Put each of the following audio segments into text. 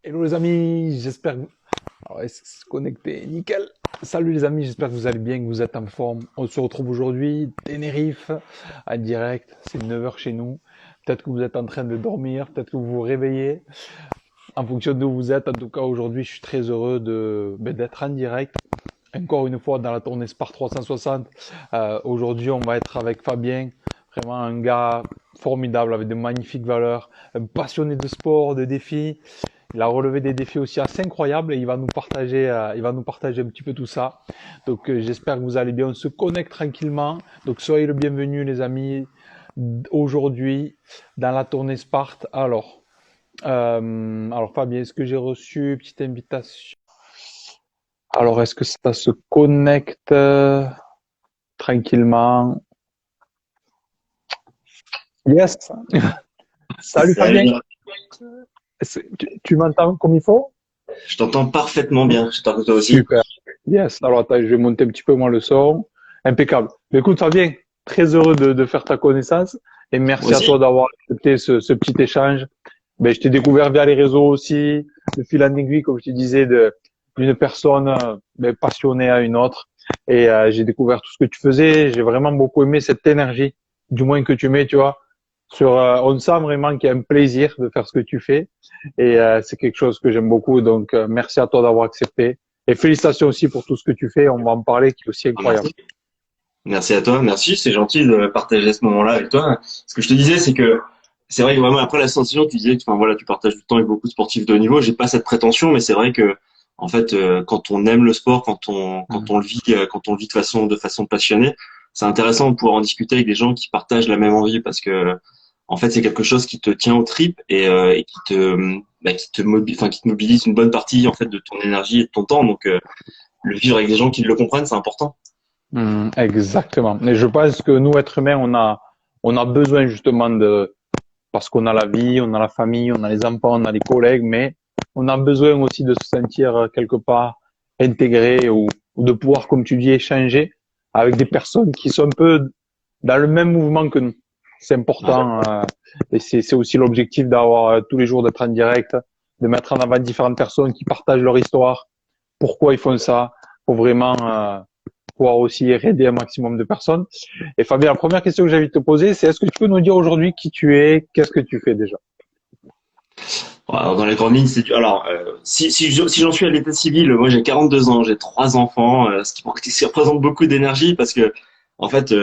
Hello les amis, j'espère que... Alors, est-ce que c'est connecté? Nickel. Salut les amis, j'espère que vous allez bien, que vous êtes en forme. On se retrouve aujourd'hui, Tenerife, en direct. C'est 9 heures chez nous. Peut-être que vous êtes en train de dormir, peut-être que vous vous réveillez. En fonction de où vous êtes, en tout cas aujourd'hui, je suis très heureux d'être en direct. Encore une fois dans la tournée Spar 360. Aujourd'hui, on va être avec Fabien, vraiment un gars formidable avec de magnifiques valeurs, un passionné de sport, de défis. Il a relevé des défis aussi assez incroyables et il va nous partager un petit peu tout ça. Donc j'espère que vous allez bien. On se connecte tranquillement. Donc soyez le bienvenu les amis aujourd'hui dans la tournée Sparte. Alors Fabien, est-ce que j'ai reçu une petite invitation? Alors est-ce que ça se connecte tranquillement? Yes. Salut Fabien. Salut, Tu m'entends comme il faut? je t'entends parfaitement bien. J'espère que toi aussi. Super. Yes. Alors, attends, je vais monter un petit peu moins le son. Impeccable. Mais écoute, Fabien, très heureux de faire ta connaissance et Moi merci à toi aussi. d'avoir accepté ce petit échange. Ben, je t'ai découvert via les réseaux aussi, de fil en aiguille, comme je te disais, d'une personne passionnée à une autre. Et j'ai découvert tout ce que tu faisais. J'ai vraiment beaucoup aimé cette énergie, du moins que tu mets, tu vois. On sent vraiment qu'il y a un plaisir de faire ce que tu fais. Et c'est quelque chose que j'aime beaucoup. Donc, merci à toi d'avoir accepté. Et félicitations aussi pour tout ce que tu fais. On va en parler, qui est aussi Ah, incroyable. merci. Merci à toi. Merci. C'est gentil de partager ce moment-là avec toi. Ce que je te disais, c'est que c'est vrai que vraiment après la sensation, tu disais que enfin, voilà, tu partages du temps avec beaucoup de sportifs de haut niveau. J'ai pas cette prétention, mais c'est vrai que en fait, quand on aime le sport, quand on le vit de façon passionnée, c'est intéressant de pouvoir en discuter avec des gens qui partagent la même envie parce que en fait, c'est quelque chose qui te tient aux tripes et qui te mobilise une bonne partie en fait de ton énergie et de ton temps. Donc, le vivre avec des gens qui le comprennent, c'est important. Exactement. Et je pense que nous, êtres humains, on a besoin justement parce qu'on a la vie, on a la famille, on a les enfants, on a les collègues, mais on a besoin aussi de se sentir quelque part intégré ou de pouvoir, comme tu dis, échanger avec des personnes qui sont un peu dans le même mouvement que nous. C'est Ouais. important et c'est aussi l'objectif d'avoir tous les jours d'être en direct, de mettre en avant différentes personnes qui partagent leur histoire, pourquoi ils font ça, pour vraiment pouvoir aussi aider un maximum de personnes. Et Fabien, la première question que j'ai envie de te poser, c'est est-ce que tu peux nous dire aujourd'hui qui tu es, qu'est-ce que tu fais déjà? Alors, dans les grandes lignes, c'est alors si j'en suis à l'état civil, moi j'ai 42 ans, j'ai trois enfants, ce qui représente beaucoup d'énergie parce que en fait,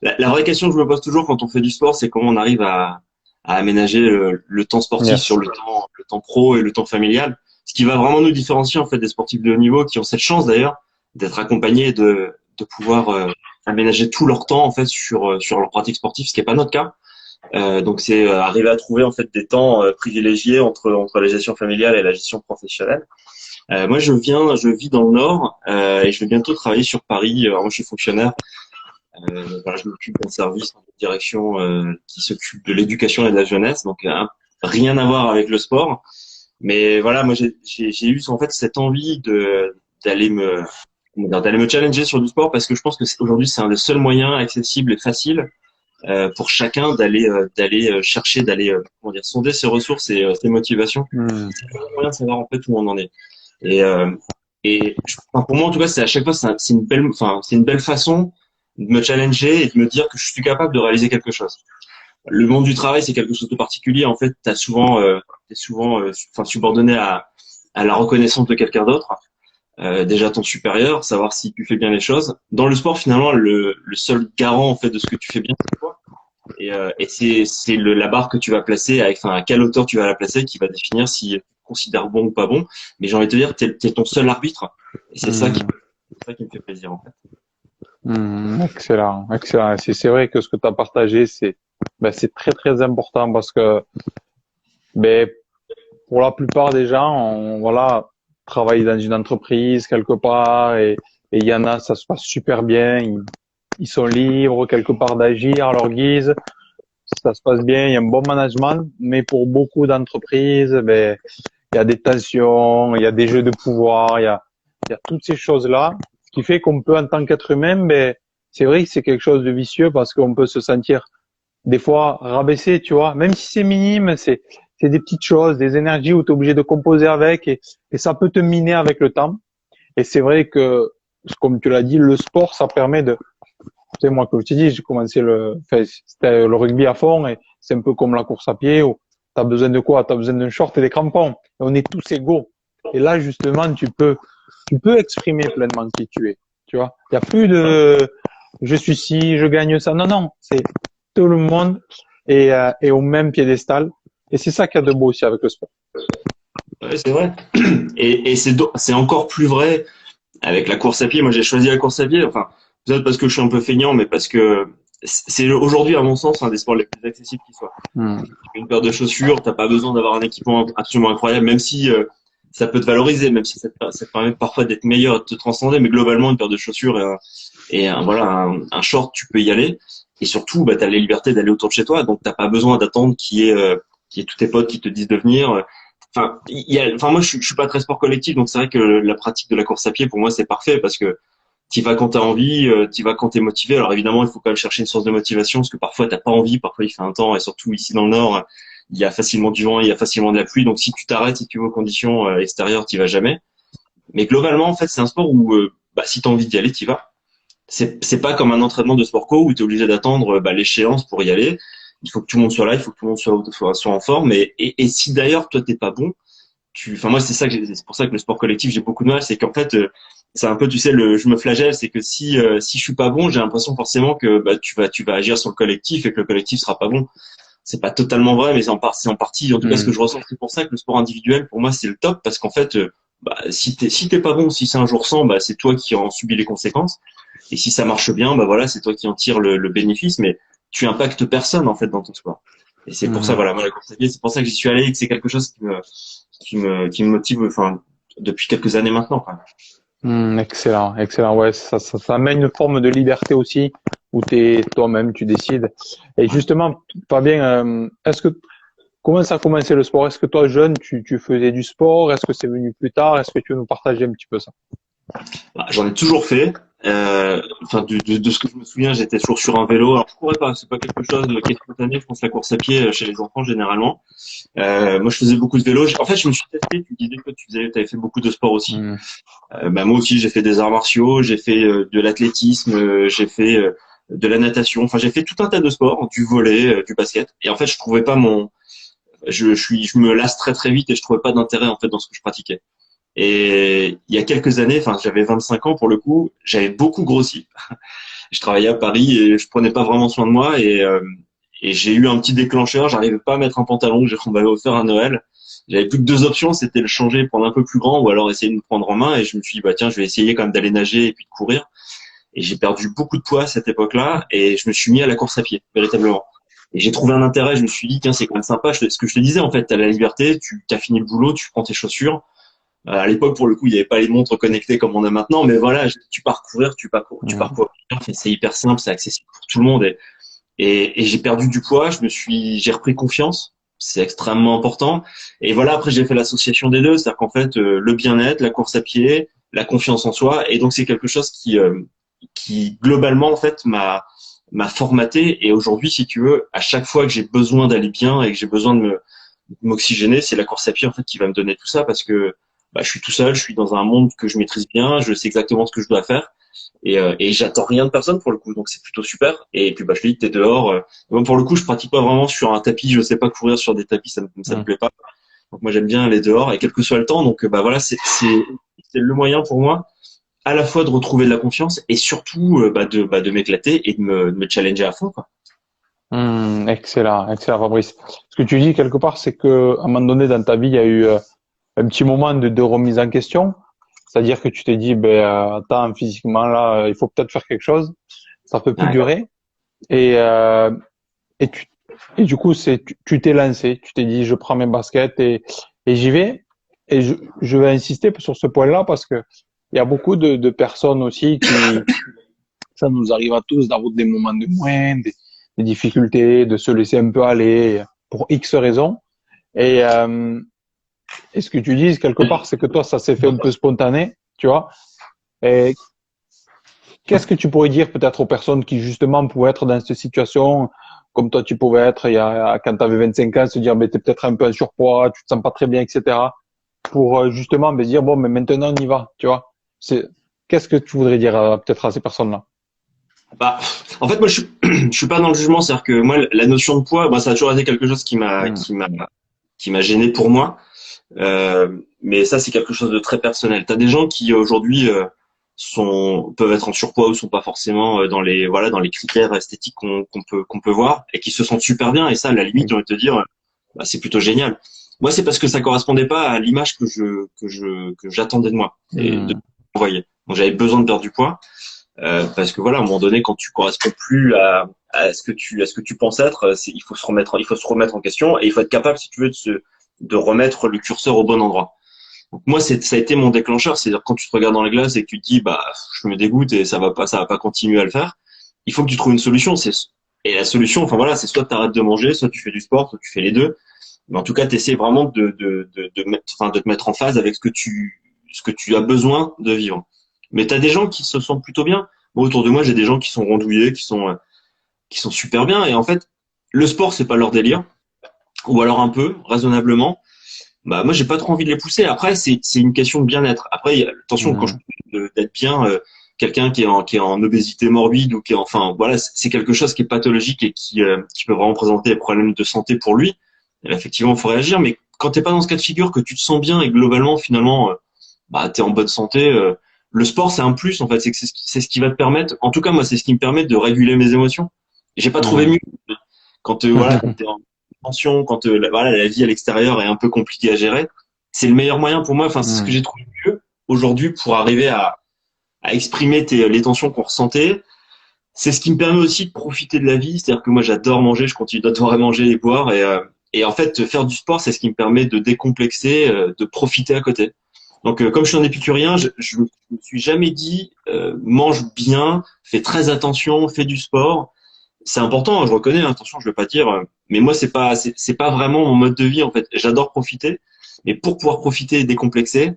la vraie question que je me pose toujours quand on fait du sport, c'est comment on arrive à aménager le temps sportif sur Yes. le temps pro et le temps familial, ce qui va vraiment nous différencier en fait des sportifs de haut niveau qui ont cette chance d'ailleurs d'être accompagnés et de pouvoir aménager tout leur temps en fait sur leur pratique sportive, ce qui est pas notre cas. Donc c'est arriver à trouver en fait des temps privilégiés entre la gestion familiale et la gestion professionnelle. Moi je vis dans le Nord et je vais bientôt travailler sur Paris. Moi je suis fonctionnaire. Voilà, je m'occupe d'un service de direction qui s'occupe de l'éducation et de la jeunesse, donc rien à voir avec le sport. Mais voilà, moi j'ai eu en fait cette envie de d'aller me d'aller me challenger sur du sport parce que je pense que aujourd'hui c'est un des seuls moyens accessibles et faciles pour chacun d'aller chercher, d'aller comment dire, sonder ses ressources et ses motivations. Hmm. C'est le moyen de savoir en fait où on en est. Et, enfin, pour moi en tout cas, c'est à chaque fois c'est une belle façon de me challenger et de me dire que je suis capable de réaliser quelque chose. Le monde du travail, c'est quelque chose de particulier. En fait, t'es souvent enfin, subordonné à la reconnaissance de quelqu'un d'autre. Déjà ton supérieur, savoir si tu fais bien les choses. Dans le sport, finalement, le seul garant en fait de ce que tu fais bien, c'est toi. Et c'est la barre que tu vas placer, enfin, à quelle hauteur tu vas la placer, qui va définir si tu te considères bon ou pas bon. Mais j'ai envie de te dire, t'es ton seul arbitre. Et Hmm. c'est ça qui me fait plaisir, en fait. Excellent, excellent. C'est vrai que ce que tu as partagé, c'est très très important parce que ben, pour la plupart des gens, voilà, travaillent dans une entreprise quelque part et il y en a, ça se passe super bien, ils sont libres quelque part d'agir à leur guise, ça se passe bien, il y a un bon management, mais pour beaucoup d'entreprises, ben, il y a des tensions, il y a des jeux de pouvoir, il y a toutes ces choses-là, ce qui fait qu'on peut, en tant qu'être humain, ben, c'est vrai que c'est quelque chose de vicieux parce qu'on peut se sentir des fois rabaissé, tu vois, même si c'est minime, c'est des petites choses, des énergies où tu es obligé de composer avec et ça peut te miner avec le temps. Et c'est vrai que, comme tu l'as dit, le sport, ça permet de, tu sais, moi, comme je t'ai dit, j'ai commencé enfin, c'était le rugby à fond et c'est un peu comme la course à pied où t'as besoin de quoi? T'as besoin d'un short et des crampons. Et on est tous égaux. Et là, justement, tu peux exprimer pleinement qui tu es. Tu vois? Il y a plus de, je suis ci, je gagne ça. Non, non. C'est tout le monde est au même piédestal. Et c'est ça qu'il y a de beau aussi avec le sport. Ouais, c'est vrai. Et c'est encore plus vrai avec la course à pied. Moi, j'ai choisi la course à pied. Enfin, peut-être parce que je suis un peu feignant, mais parce que c'est aujourd'hui, à mon sens, un des sports les plus accessibles qui soit. Hmm. Une paire de chaussures, t'as pas besoin d'avoir un équipement absolument incroyable, même si ça peut te valoriser, même si ça te permet parfois d'être meilleur et de te transcender, mais globalement, une paire de chaussures voilà, un short, tu peux y aller. Et surtout, bah, t'as la liberté d'aller autour de chez toi, donc t'as pas besoin d'attendre qu'il y ait tous tes potes qui te disent de venir. Enfin, moi, je suis pas très sport collectif, donc c'est vrai que la pratique de la course à pied, pour moi, c'est parfait parce que t'y vas quand t'as envie, t'y vas quand t'es motivé. Alors évidemment, il faut quand même chercher une source de motivation parce que parfois t'as pas envie, parfois il fait un temps et surtout ici dans le Nord, il y a facilement du vent, il y a facilement de la pluie. Donc si tu t'arrêtes, si tu vas aux conditions extérieures, t'y vas jamais. Mais globalement, en fait, c'est un sport où bah, si t'as envie d'y aller, t'y vas. C'est pas comme un entraînement de sport co où t'es obligé d'attendre bah, l'échéance pour y aller. Il faut que tout le monde soit là, il faut que tout le monde soit en forme. Et si d'ailleurs toi t'es pas bon, enfin moi c'est pour ça que le sport collectif j'ai beaucoup de mal, c'est qu'en fait c'est un peu tu sais je me flagelle, c'est que si je suis pas bon, j'ai l'impression forcément que bah tu vas agir sur le collectif et que le collectif sera pas bon. C'est pas totalement vrai, mais c'est en partie en tout cas ce que Hmm. je ressens. C'est pour ça que le sport individuel pour moi c'est le top parce qu'en fait bah, si t'es pas bon, si c'est un jour sans, bah c'est toi qui en subis les conséquences. Et si ça marche bien, bah voilà, c'est toi qui en tires le bénéfice, mais tu impactes personne en fait dans ton sport. Et c'est pour ça, Hmm. voilà, moi la course à pied, c'est pour ça que j'y suis allé et que c'est quelque chose qui me motive, enfin, depuis quelques années maintenant, quoi. Excellent, excellent. Ouais, ça amène une forme de liberté aussi, où t'es toi-même, tu décides. Et Ouais. justement, Fabien, comment ça a commencé le sport? Est-ce que toi, jeune, tu faisais du sport? Est-ce que c'est venu plus tard? Est-ce que tu veux nous partager un petit peu ça? Bah, j'en ai toujours fait. Enfin, de ce que je me souviens, j'étais toujours sur un vélo. Alors, je courais pas, c'est pas quelque chose qui est spontané. Je pense la course à pied chez les enfants généralement. Moi, je faisais beaucoup de vélo. En fait, je me suis testé. Tu disais que t'avais fait beaucoup de sport aussi. Hmm. Bah, moi aussi, j'ai fait des arts martiaux, j'ai fait de l'athlétisme, j'ai fait de la natation. Enfin, j'ai fait tout un tas de sports, du volley, du basket. Et en fait, je trouvais pas je me lasse très très vite et je trouvais pas d'intérêt en fait dans ce que je pratiquais. Et il y a quelques années, enfin, j'avais 25 ans pour le coup, j'avais beaucoup grossi. Je travaillais à Paris et je prenais pas vraiment soin de moi et j'ai eu un petit déclencheur. J'arrivais pas à mettre un pantalon que on m'avait offert à Noël. J'avais plus que deux options, c'était le changer, prendre un peu plus grand ou alors essayer de me prendre en main. Et je me suis dit, bah tiens, je vais essayer quand même d'aller nager et puis de courir. Et j'ai perdu beaucoup de poids à cette époque-là et je me suis mis à la course à pied, véritablement. Et j'ai trouvé un intérêt, je me suis dit, tiens, c'est quand même sympa. Ce que je te disais, en fait, t'as la liberté, tu as fini le boulot, tu prends tes chaussures. À l'époque, pour le coup, il n'y avait pas les montres connectées comme on a maintenant, mais voilà, tu pars courir, tu pars Hmm. courir. C'est hyper simple, c'est accessible pour tout le monde. Et j'ai perdu du poids, j'ai repris confiance. C'est extrêmement important. Et voilà, après, j'ai fait l'association des deux, c'est-à-dire qu'en fait, le bien-être, la course à pied, la confiance en soi. Et donc, c'est quelque chose qui globalement, en fait, m'a formaté. Et aujourd'hui, si tu veux, à chaque fois que j'ai besoin d'aller bien et que j'ai besoin de m'oxygéner, c'est la course à pied, en fait, qui va me donner tout ça parce que, bah, je suis tout seul, je suis dans un monde que je maîtrise bien, je sais exactement ce que je dois faire et j'attends rien de personne pour le coup, donc c'est plutôt super. Et puis bah je te dis, t'es dehors. Moi pour le coup, je pratique pas vraiment sur un tapis, je sais pas courir sur des tapis, ça me Hmm. plaît pas. Donc moi j'aime bien aller dehors et quel que soit le temps. Donc bah voilà, c'est le moyen pour moi à la fois de retrouver de la confiance et surtout de m'éclater et de me challenger à fond quoi. Excellent, excellent, Fabrice. Ce que tu dis quelque part, c'est que à un moment donné dans ta vie, il y a eu un petit moment de remise en question. C'est-à-dire que tu t'es dit, attends, physiquement là, il faut peut-être faire quelque chose. Ça peut plus Ouais. durer. Et et tu et du coup, tu t'es lancé. Tu t'es dit, je prends mes baskets et j'y vais. Et je vais insister sur ce point-là parce que il y a beaucoup de personnes aussi qui, ça nous arrive à tous d'avoir des moments de moins, des difficultés, de se laisser un peu aller pour X raisons. Et, et ce que tu dis quelque part, c'est que toi, ça s'est fait un peu spontané, tu vois. Et qu'est-ce que tu pourrais dire peut-être aux personnes qui justement pourraient être dans cette situation comme toi tu pouvais être quand tu avais 25 ans, se dire, t'es peut-être un peu en surpoids, tu te sens pas très bien, etc. Pour justement dire, bon, mais maintenant on y va, tu vois. Qu'est-ce que tu voudrais dire peut-être à ces personnes-là? Bah, en fait, moi, je suis pas dans le jugement, c'est-à-dire que moi, la notion de poids, ça a toujours été quelque chose Hmm. qui m'a gêné pour moi. Mais ça, c'est quelque chose de très personnel. T'as des gens qui aujourd'hui peuvent être en surpoids ou sont pas forcément dans les voilà dans les critères esthétiques qu'on peut voir et qui se sentent super bien. Et ça, à la limite, j'ai envie de te dire, c'est plutôt génial. Moi, c'est parce que ça correspondait pas à l'image que j'attendais de moi et de Hmm. envoyer. Donc, j'avais besoin de perdre du poids parce que voilà, à un moment donné, quand tu corresponds plus à ce que tu penses être, il faut se remettre en question et il faut être capable, si tu veux, de remettre le curseur au bon endroit. Donc moi, ça a été mon déclencheur, c'est-à-dire quand tu te regardes dans la glace et que tu te dis, je me dégoûte et ça va pas continuer à le faire. Il faut que tu trouves une solution. Et la solution, enfin voilà, c'est soit tu arrêtes de manger, soit tu fais du sport, soit tu fais les deux. Mais en tout cas, tu essaies vraiment de te mettre en phase avec ce que tu as besoin de vivre. Mais tu as des gens qui se sentent plutôt bien. Moi, autour de moi, j'ai des gens qui sont rondouillés, qui sont super bien. Et en fait, le sport, c'est pas leur délire. Ou alors un peu, raisonnablement. Bah, moi, j'ai pas trop envie de les pousser. Après, c'est une question de bien-être. Après, attention, quand je Hmm. parle d'être bien, quelqu'un qui est en obésité morbide ou qui est, enfin, voilà, c'est quelque chose qui est pathologique et qui peut vraiment présenter des problèmes de santé pour lui. Et là, effectivement, il faut réagir. Mais quand t'es pas dans ce cas de figure, que tu te sens bien et globalement, finalement, t'es en bonne santé, le sport, c'est un plus, en fait. C'est ce qui va te permettre, en tout cas, moi, c'est ce qui me permet de réguler mes émotions. J'ai pas trouvé Hmm. mieux. Quand, voilà, quand t'es en tension, quand voilà, la vie à l'extérieur est un peu compliquée à gérer, c'est le meilleur moyen pour moi. Enfin, c'est ce que Hmm. j'ai trouvé mieux aujourd'hui pour arriver à exprimer les tensions qu'on ressentait. C'est ce qui me permet aussi de profiter de la vie. C'est-à-dire que moi, j'adore manger, je continue d'adorer manger et boire. Et en fait, faire du sport, c'est ce qui me permet de décomplexer, de profiter à côté. Donc, comme je suis un épicurien, je me suis jamais dit mange bien, fais très attention, fais du sport. C'est important, hein, je reconnais, hein, attention, je veux pas dire, mais moi c'est pas vraiment mon mode de vie en fait. J'adore profiter, mais pour pouvoir profiter et décomplexer,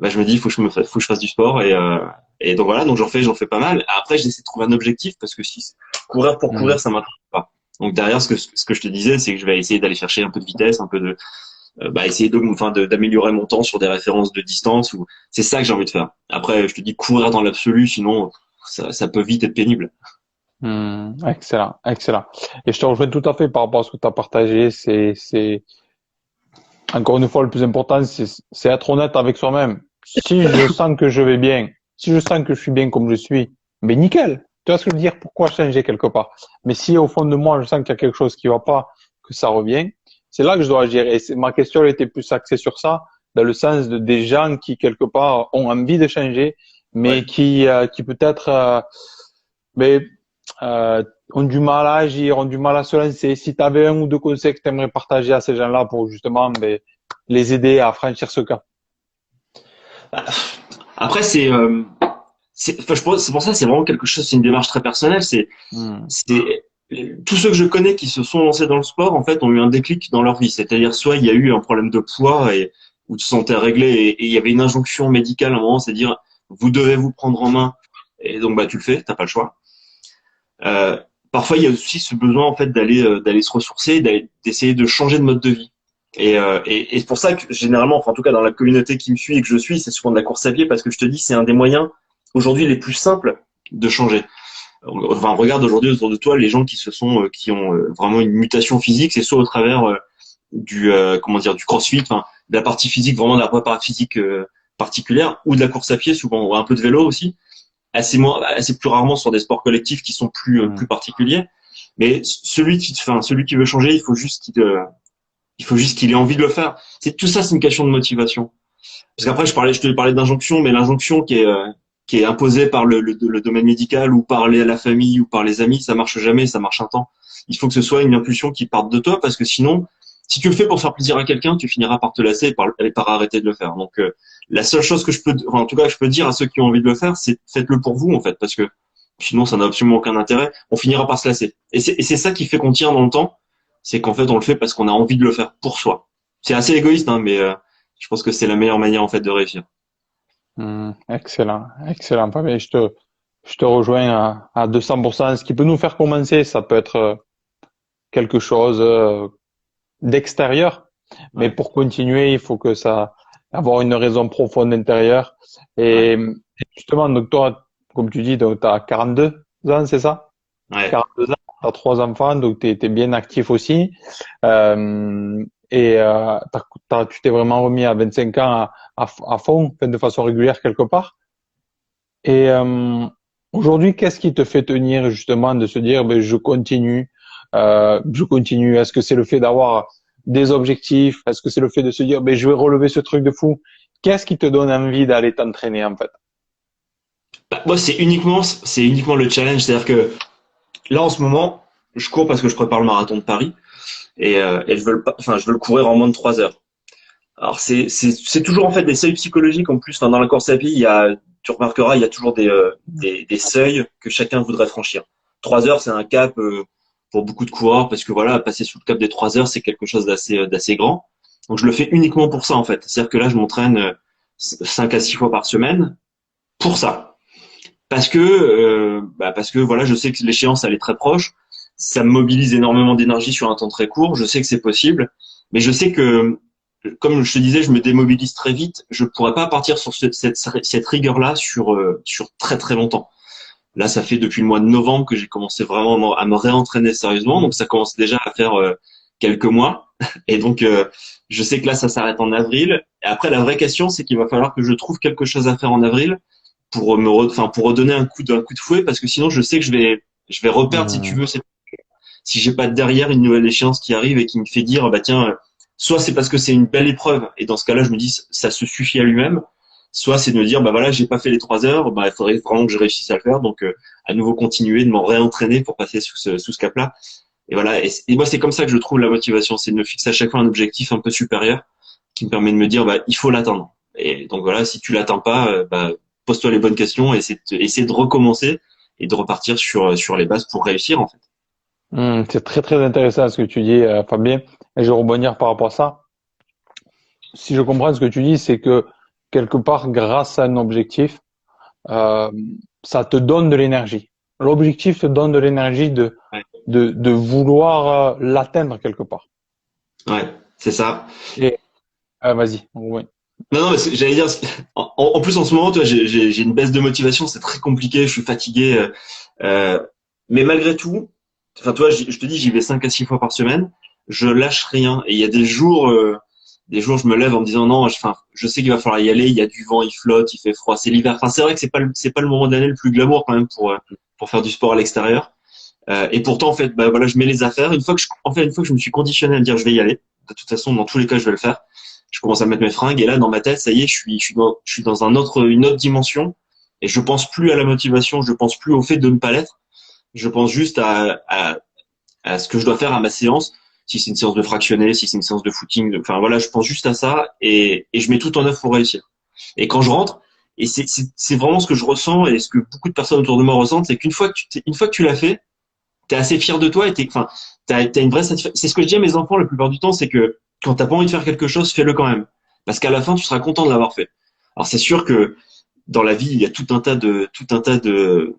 je me dis faut que je fasse du sport et donc voilà, donc j'en fais pas mal. Après j'essaie de trouver un objectif parce que si courir pour Hmm. courir ça m'intéresse pas. Donc derrière ce que je te disais, c'est que je vais essayer d'aller chercher un peu de vitesse, un peu de essayer d'améliorer mon temps sur des références de distance ou c'est ça que j'ai envie de faire. Après je te dis courir dans l'absolu, sinon ça peut vite être pénible. Excellent, excellent. Et je te rejoins tout à fait par rapport à ce que tu as partagé. Encore une fois, le plus important, c'est être honnête avec soi-même. Si je sens que je vais bien, si je sens que je suis bien comme je suis, mais nickel. Tu vois ce que je veux dire? Pourquoi changer quelque part? Mais si au fond de moi, je sens qu'il y a quelque chose qui va pas, que ça revient, c'est là que je dois agir. Et ma question elle était plus axée sur ça, dans le sens de des gens qui quelque part ont envie de changer, mais Ouais. qui peut-être, mais ont du mal à agir, ont du mal à se lancer. Si tu avais un ou deux conseils que tu aimerais partager à ces gens-là pour justement les aider à franchir ce cap. Après enfin, c'est pour ça c'est vraiment quelque chose, c'est une démarche très personnelle. Hmm. C'est tous ceux que je connais qui se sont lancés dans le sport en fait ont eu un déclic dans leur vie. C'est-à-dire soit il y a eu un problème de poids et où tu te sentais réglé et il y avait une injonction médicale à un moment, c'est dire vous devez vous prendre en main et donc tu le fais, t'as pas le choix. Euh, Parfois il y a aussi ce besoin en fait d'aller se ressourcer, d'essayer de changer de mode de vie. Et c'est pour ça que généralement, enfin en tout cas dans la communauté qui me suit et que je suis, c'est souvent de la course à pied parce que je te dis c'est un des moyens aujourd'hui les plus simples de changer. Enfin, regarde aujourd'hui autour de toi les gens qui ont vraiment une mutation physique, c'est soit au travers comment dire du CrossFit, enfin de la partie physique, vraiment de la préparation physique particulière, ou de la course à pied, souvent ou un peu de vélo aussi, assez plus rarement sur des sports collectifs qui sont Hmm. plus particuliers. Mais celui qui veut changer, il faut juste qu'il ait envie de le faire. C'est tout ça, c'est une question de motivation. Parce qu'après, je te parlais d'injonction, mais l'injonction qui est imposée par le domaine médical ou par la famille ou par les amis, ça marche jamais, ça marche un temps. Il faut que ce soit une impulsion qui parte de toi, parce que sinon, si tu le fais pour faire plaisir à quelqu'un, tu finiras par te lasser et par arrêter de le faire. Donc, la seule chose que en tout cas, je peux dire à ceux qui ont envie de le faire, c'est faites-le pour vous, en fait, parce que sinon, ça n'a absolument aucun intérêt. On finira par se lasser. Et c'est ça qui fait qu'on tient dans le temps, c'est qu'en fait, on le fait parce qu'on a envie de le faire pour soi. C'est assez égoïste, hein, mais je pense que c'est la meilleure manière en fait de réussir. Excellent, excellent, Fabien. Je te rejoins à 200%. Ce qui peut nous faire commencer, ça peut être quelque chose d'extérieur. Mais Ouais. pour continuer, il faut que ça avoir une raison profonde intérieure. Ouais. Et justement, donc toi, comme tu dis, donc tu as 42 ans, c'est ça? Ouais. 42 ans, tu as trois enfants, donc tu es bien actif aussi. Et tu t'es vraiment remis à 25 ans à fond, enfin, de façon régulière quelque part. Et aujourd'hui, qu'est-ce qui te fait tenir justement de se dire, ben, je continue. Est-ce que c'est le fait d'avoir des objectifs? Est-ce que c'est le fait de se dire, ben, je vais relever ce truc de fou? Qu'est-ce qui te donne envie d'aller t'entraîner en fait? Bah, moi, c'est uniquement le challenge. C'est-à-dire que là, en ce moment, je cours parce que je prépare le marathon de Paris et je veux le courir en moins de 3 heures. Alors, c'est toujours en fait des seuils psychologiques en plus. Enfin, dans la course à pied, tu remarqueras, il y a toujours des seuils que chacun voudrait franchir. 3 heures, c'est un cap pour beaucoup de coureurs parce que voilà, passer sous le cap des 3 heures, c'est quelque chose d'assez grand. Donc, je le fais uniquement pour ça en fait. C'est-à-dire que là, je m'entraîne 5 à 6 fois par semaine pour ça. Parce que voilà, je sais que l'échéance elle est très proche, ça me mobilise énormément d'énergie sur un temps très court, je sais que c'est possible, mais je sais que comme je te disais, je me démobilise très vite, je pourrais pas partir sur cette rigueur-là sur très très longtemps. Là, ça fait depuis le mois de novembre que j'ai commencé vraiment à me réentraîner sérieusement, donc ça commence déjà à faire quelques mois, et donc je sais que là ça s'arrête en avril. Et après, la vraie question, c'est qu'il va falloir que je trouve quelque chose à faire en avril pour redonner un coup de fouet parce que sinon je sais que je vais reperdre si tu Hum, veux si j'ai pas derrière une nouvelle échéance qui arrive et qui me fait dire bah tiens soit c'est parce que c'est une belle épreuve et dans ce cas-là je me dis ça se suffit à lui-même, soit c'est de me dire bah voilà j'ai pas fait les 3 heures, bah il faudrait vraiment que je réussisse à le faire, donc à nouveau continuer de m'en réentraîner pour passer sous ce cap-là. Et voilà, et moi c'est comme ça que je trouve la motivation, c'est de me fixer à chaque fois un objectif un peu supérieur qui me permet de me dire bah il faut l'atteindre. Et donc voilà, si tu l'atteins pas, bah pose-toi les bonnes questions et essaie de recommencer et de repartir sur les bases pour réussir en fait. c'est très très intéressant ce que tu dis, Fabien. Et je vais rebondir par rapport à ça. Si je comprends ce que tu dis, c'est que quelque part, grâce à un objectif, euh, ça te donne de l'énergie. L'objectif te donne de l'énergie Ouais, de vouloir l'atteindre quelque part. ouais, c'est ça. Et vas-y. Oui. Non, non, mais j'allais dire, en plus en ce moment, tu vois, j'ai une baisse de motivation, c'est très compliqué, je suis fatigué, euh, mais malgré tout, enfin, toi, je te dis, j'y vais 5 à 6 fois par semaine, je lâche rien, et il y a des jours, je me lève en me disant non, enfin, je sais qu'il va falloir y aller, il y a du vent, il flotte, il fait froid, c'est l'hiver. Enfin, c'est vrai que c'est pas le moment d'année le plus glamour quand même pour faire du sport à l'extérieur. Et pourtant, en fait, bah voilà, je mets les affaires. Une fois que je me suis conditionné à me dire je vais y aller, de toute façon, dans tous les cas, je vais le faire. Je commence à mettre mes fringues et là, dans ma tête, ça y est, je suis dans une autre dimension et je pense plus à la motivation, je pense plus au fait de ne pas l'être. Je pense juste à ce que je dois faire à ma séance. Si c'est une séance de fractionné, si c'est une séance de footing, enfin voilà, je pense juste à ça et je mets tout en œuvre pour réussir. Et quand je rentre, et c'est vraiment ce que je ressens et ce que beaucoup de personnes autour de moi ressentent, c'est qu'une fois que tu l'as fait, t'es assez fier de toi et enfin, t'as une vraie satisfaction. C'est ce que je dis à mes enfants la plupart du temps, c'est que quand t'as pas envie de faire quelque chose, fais-le quand même. Parce qu'à la fin, tu seras content de l'avoir fait. Alors c'est sûr que dans la vie, il y a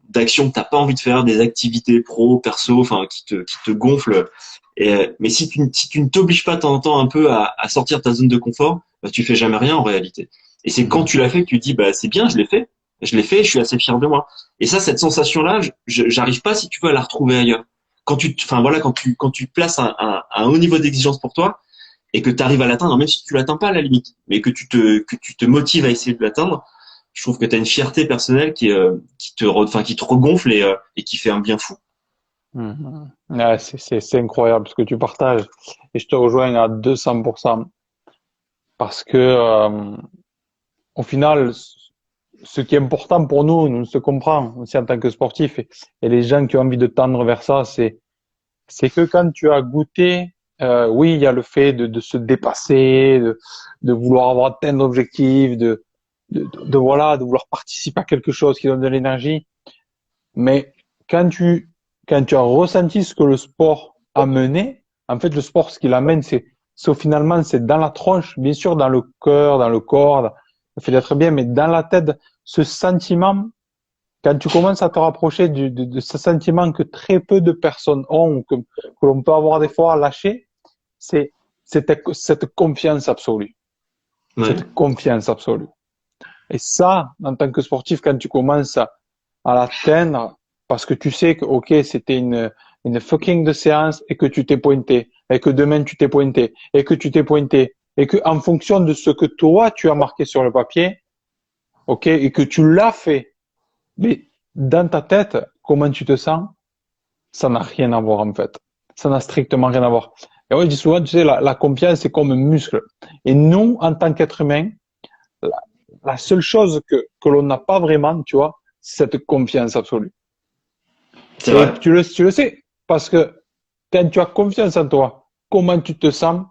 d'actions que t'as pas envie de faire, des activités pro, perso, enfin, qui te gonflent. Mais si tu ne t'obliges pas de temps en temps un peu à sortir de ta zone de confort, bah, tu fais jamais rien en réalité. Et c'est quand Mhm. tu l'as fait que tu te dis, bah, c'est bien, je l'ai fait. Je l'ai fait, je suis assez fier de moi. Et ça, cette sensation-là, j'arrive pas, si tu veux, à la retrouver ailleurs. Enfin voilà, quand tu places un haut niveau d'exigence pour toi et que tu arrives à l'atteindre, même si tu l'atteins pas à la limite, mais que tu te motives à essayer de l'atteindre, je trouve que tu as une fierté personnelle qui te regonfle et qui fait un bien fou. Mhm. Ouais, c'est incroyable ce que tu partages. Et je te rejoins à 200% parce que, au final, ce qui est important pour nous, nous se comprend aussi en tant que sportif et les gens qui ont envie de tendre vers ça, c'est que quand tu as goûté, oui, il y a le fait de se dépasser, de vouloir avoir atteint l'objectif, voilà, de vouloir participer à quelque chose qui donne de l'énergie. Mais quand tu as ressenti ce que le sport a mené, en fait, le sport, ce qu'il amène, finalement, c'est dans la tronche, bien sûr, dans le cœur, dans le corps, le fait d'être bien, mais dans la tête, ce sentiment quand tu commences à te rapprocher de ce sentiment que très peu de personnes ont, ou que l'on peut avoir des fois lâché, c'est cette confiance absolue. Ouais. Cette confiance absolue. Et ça, en tant que sportif, quand tu commences à l'atteindre, parce que tu sais que, ok, c'était une fucking de séance et que tu t'es pointé, et que demain tu t'es pointé, et que tu t'es pointé, et que en fonction de ce que toi tu as marqué sur le papier, ok, et que tu l'as fait, mais dans ta tête, comment tu te sens, ça n'a rien à voir en fait. Ça n'a strictement rien à voir. Et moi, je dis souvent, tu sais, la confiance, c'est comme un muscle. Et nous, en tant qu'être humain, la, la seule chose que l'on n'a pas vraiment, tu vois, c'est cette confiance absolue. C'est Et vrai. tu le sais, parce que quand tu as confiance en toi, comment tu te sens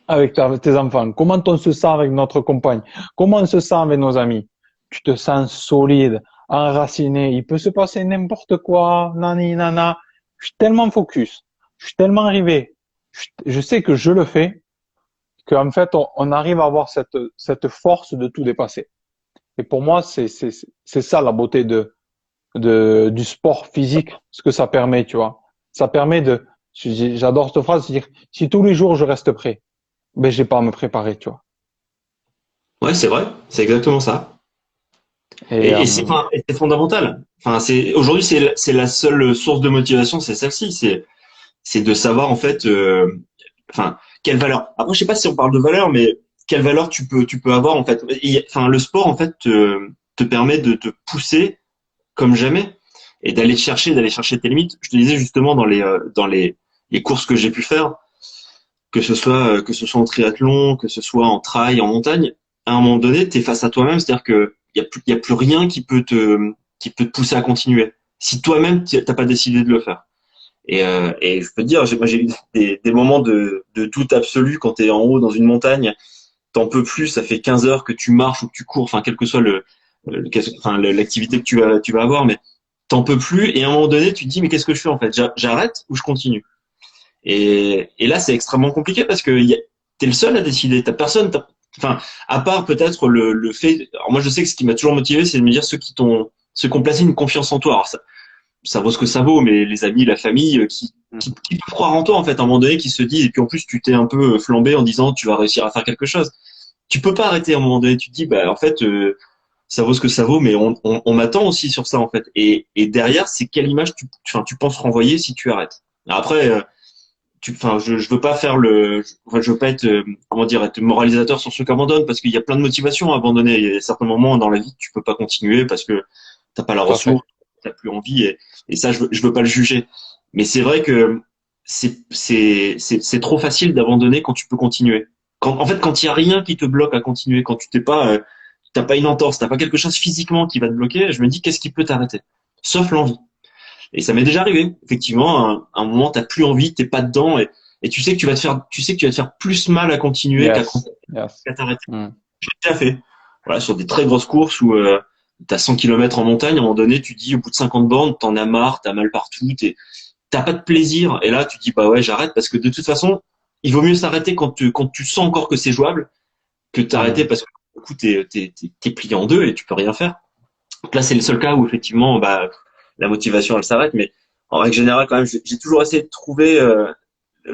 avec tes enfants, comment on se sent avec notre compagne, comment on se sent avec nos amis, tu te sens solide, enraciné, il peut se passer n'importe quoi, nani, nana. Je suis tellement focus, je suis tellement arrivé, je sais que je le fais, qu'en fait, on arrive à avoir cette force de tout dépasser. Et pour moi, c'est ça la beauté du sport physique, ce que ça permet, tu vois. Ça permet j'adore cette phrase, c'est dire, si tous les jours je reste prêt, ben j'ai pas à me préparer, tu vois. Ouais, c'est vrai. C'est exactement ça. Et Et c'est fondamental. Enfin, aujourd'hui, c'est la seule source de motivation, c'est celle-ci. C'est de savoir en fait, enfin, quelle valeur. Après, je sais pas si on parle de valeur, mais quelle valeur tu peux avoir en fait. Enfin, le sport en fait te permet de te pousser comme jamais et d'aller chercher tes limites. Je te disais justement dans les courses que j'ai pu faire, que ce soit en triathlon, que ce soit en trail, en montagne, à un moment donné, tu es face à toi-même, c'est-à-dire que il y a plus rien qui peut te pousser à continuer. Si toi-même t'as pas décidé de le faire. Et je peux te dire, moi j'ai eu des moments de doute absolu quand tu es en haut dans une montagne, t'en peux plus, ça fait 15 heures que tu marches ou que tu cours, enfin quel que soit l'activité que tu vas avoir, mais t'en peux plus. Et à un moment donné, tu te dis mais qu'est-ce que je fais en fait? J'arrête ou je continue? Et là, c'est extrêmement compliqué parce que t'es le seul à décider. T'as personne. Enfin, à part peut-être le fait. Alors moi, je sais que ce qui m'a toujours motivé, c'est de me dire ceux qui ont placé une confiance en toi. Alors ça vaut ce que ça vaut, mais les amis, la famille, qui peuvent croire en toi en fait, à un moment donné, qui se disent. Et puis en plus, tu t'es un peu flambé en disant tu vas réussir à faire quelque chose. Tu peux pas arrêter à un moment donné. Tu te dis bah en fait. Ça vaut ce que ça vaut, mais on m'attend aussi sur ça en fait. Et derrière, c'est quelle image tu penses renvoyer si tu arrêtes. Alors après, enfin, je veux pas faire je veux pas être, comment dire, être moralisateur sur ceux qui abandonnent parce qu'il y a plein de motivations à abandonner. Il y a certains moments dans la vie que tu peux pas continuer parce que t'as pas la tout à fait. ressource, t'as plus envie et ça, je veux pas le juger. Mais c'est vrai que c'est trop facile d'abandonner quand tu peux continuer. En fait, quand il y a rien qui te bloque à continuer, quand tu t'as pas une entorse, t'as pas quelque chose physiquement qui va te bloquer, je me dis qu'est-ce qui peut t'arrêter? Sauf l'envie. Et ça m'est déjà arrivé. Effectivement, à un moment, t'as plus envie, t'es pas dedans, et tu sais que tu sais que tu vas te faire plus mal à continuer Yes, yes. qu'à t'arrêter. Mm. J'ai déjà fait. Voilà, sur des très grosses courses où t'as 100 km en montagne, à un moment donné, tu dis au bout de 50 bornes, t'en as marre, t'as mal partout, t'as pas de plaisir, et là, tu dis bah ouais, j'arrête parce que de toute façon, il vaut mieux s'arrêter quand tu sens encore que c'est jouable que t'arrêter Mm. parce que du coup, t'es plié en deux et tu peux rien faire. Donc là, c'est le seul cas où effectivement, bah, la motivation, elle s'arrête. Mais en règle générale, quand même, j'ai toujours essayé de trouver,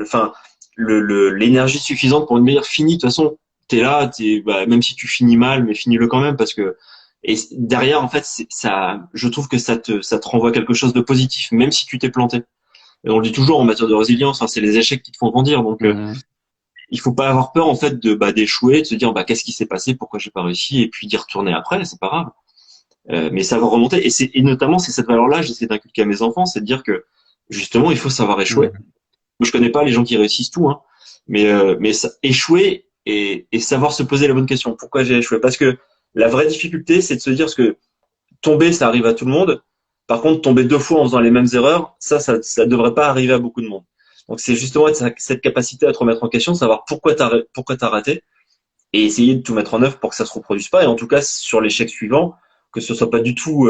enfin, l'énergie suffisante pour me dire fini. De toute façon, t'es là, bah, même si tu finis mal, mais finis-le quand même parce que et derrière, en fait, ça, je trouve que ça te renvoie quelque chose de positif, même si tu t'es planté. Et on le dit toujours en matière de résilience, hein, c'est les échecs qui te font grandir. Donc, Mhm. il faut pas avoir peur en fait de bah, d'échouer, de se dire bah qu'est-ce qui s'est passé, pourquoi j'ai pas réussi, et puis d'y retourner après, c'est pas grave. Mais savoir remonter et notamment c'est cette valeur-là j'essaie d'inculquer à mes enfants, c'est de dire que justement il faut savoir échouer. Mhm. Je connais pas les gens qui réussissent tout, hein, mais échouer et savoir se poser la bonne question. Pourquoi j'ai échoué? Parce que la vraie difficulté c'est de se dire parce que tomber ça arrive à tout le monde. Par contre tomber deux fois en faisant les mêmes erreurs, ça devrait pas arriver à beaucoup de monde. Donc c'est justement cette capacité à te remettre en question, savoir pourquoi t'as raté et essayer de tout mettre en œuvre pour que ça se reproduise pas. Et en tout cas, sur l'échec suivant, que ce soit pas du tout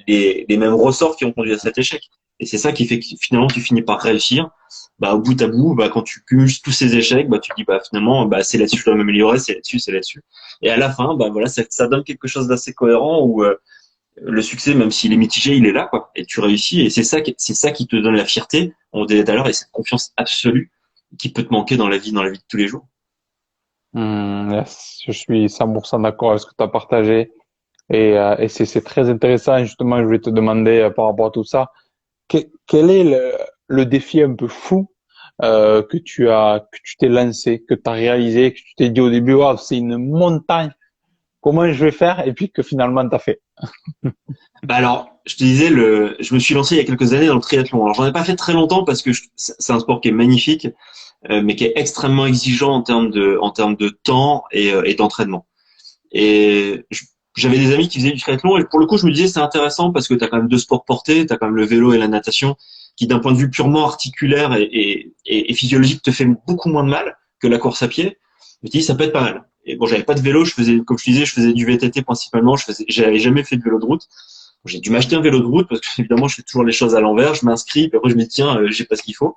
les mêmes ressorts qui ont conduit à cet échec. Et c'est ça qui fait que finalement tu finis par réussir. Bah, au bout à bout, bah, quand tu cumules tous ces échecs, bah, tu dis bah finalement bah, c'est là-dessus que je dois m'améliorer, c'est là-dessus, c'est là-dessus. Et à la fin, bah voilà, ça donne quelque chose d'assez cohérent où le succès, même s'il est mitigé, il est là, quoi. Et tu réussis, et c'est ça qui te donne la fierté, on disait tout à l'heure, et cette confiance absolue qui peut te manquer dans la vie de tous les jours. Yes, je suis 100% d'accord avec ce que tu as partagé. Et c'est très intéressant. Justement, je voulais te demander par rapport à tout ça, quel est le défi un peu fou que tu t'es lancé, que tu as réalisé, que tu t'es dit au début, wow, c'est une montagne, comment je vais faire? Et puis que finalement, tu as fait. Bah alors, je te disais, je me suis lancé il y a quelques années dans le triathlon. Alors, j'en ai pas fait très longtemps parce que c'est un sport qui est magnifique, mais qui est extrêmement exigeant en termes de temps et d'entraînement. Et j'avais des amis qui faisaient du triathlon et pour le coup, je me disais c'est intéressant parce que tu as quand même deux sports portés, tu as quand même le vélo et la natation qui d'un point de vue purement articulaire et physiologique te fait beaucoup moins de mal que la course à pied. Je me dis ça peut être pas mal. Et bon, j'avais pas de vélo, je faisais comme je disais, je faisais du VTT principalement, j'avais jamais fait de vélo de route. J'ai dû m'acheter un vélo de route parce que évidemment, je fais toujours les choses à l'envers, je m'inscris, puis après je me dis tiens, j'ai pas ce qu'il faut.